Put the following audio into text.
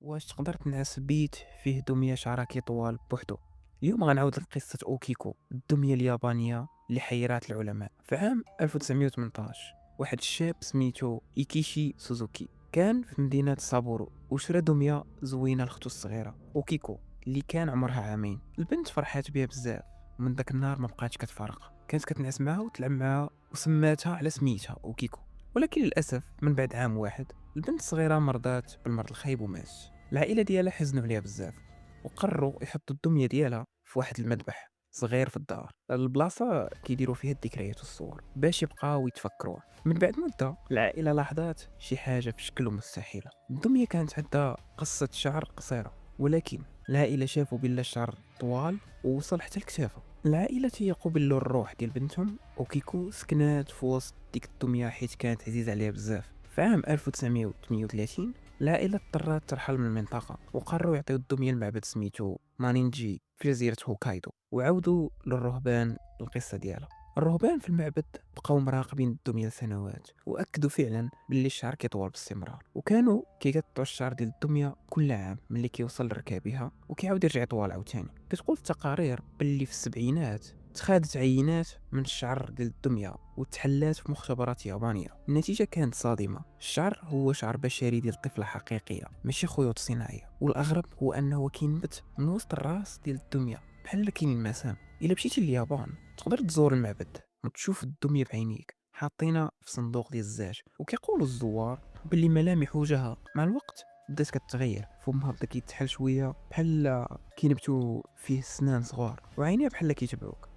واش تقدر تنعس بيت فيه دمية شعرها طوال بوحدو؟ اليوم غنعاود لك قصة أوكيكو، الدمية اليابانية اللي حيرات العلماء. في عام 1918 واحد الشاب سميتو إيكيشي سوزوكي كان في مدينة سابورو وشرا دمية زوينة لختو الصغيرة أوكيكو اللي كان عمرها عامين. البنت فرحات بها بزاف، ومن داك النهار ما بقاتش كتفارقها، كانت كتنعس معاها وتلعب معاها وسماتها على سميتها أوكيكو. ولكن للأسف من بعد عام واحد البنت الصغيرة مرضات بالمرض الخايب ومات. العائلة ديالها حزنوا عليها بزاف وقرروا يحطوا الدمية ديالها في واحد المذبح صغير في الدار، البلاصة كيديروا فيها الذكريات والصور باش يبقاو يتفكروها. من بعد مدة العائلة لاحظت شي حاجة في شكل مستحيلة. الدمية كانت عندها قصة شعر قصيرة، ولكن العائلة شافوا بلا الشعر طوال ووصل حتى لكتافها. العائلة تيقوا بلو الروح ديال بنتهم وكيكو سكنات في وسط ديك الدمية حيت كانت عزيزة عليها بزاف. في عام 1938 العائلة اضطرت ترحل من المنطقة وقرروا يعطيو الدمية لمعبد سميتو مانينجي في جزيرة هوكايدو، وعاودوا للرهبان القصة ديالها. الرهبان في المعبد بقاو مراقبين الدمية لسنوات واكدوا فعلا باللي الشعر كيطول باستمرار، وكانوا كيقطعوا الشعر ديال الدمية كل عام ملي كيوصل لركابها وكيعاود يرجع يطول عاوتاني. كتقول التقارير باللي في السبعينات تخادت عينات من الشعر ديال الدمية وتحلات في مختبرات يابانية. النتيجة كانت صادمة، الشعر هو شعر بشري ديال طفلة حقيقية ماشي خيوط صناعية، والأغرب هو أنه كينبت من وسط الراس ديال الدمية بحال كاين المسام. إلا مشيتي لليابان تقدر تزور المعبد وتشوف الدمية بعينيك حاطينها في صندوق ديال الزاج، وكيقولوا الزوار باللي ملامح وجهها مع الوقت بدات كتغير، فمها بدا كيتحل شويه بحال كينبتو فيه سنان صغار، وعينيها بحال كيتبعوك.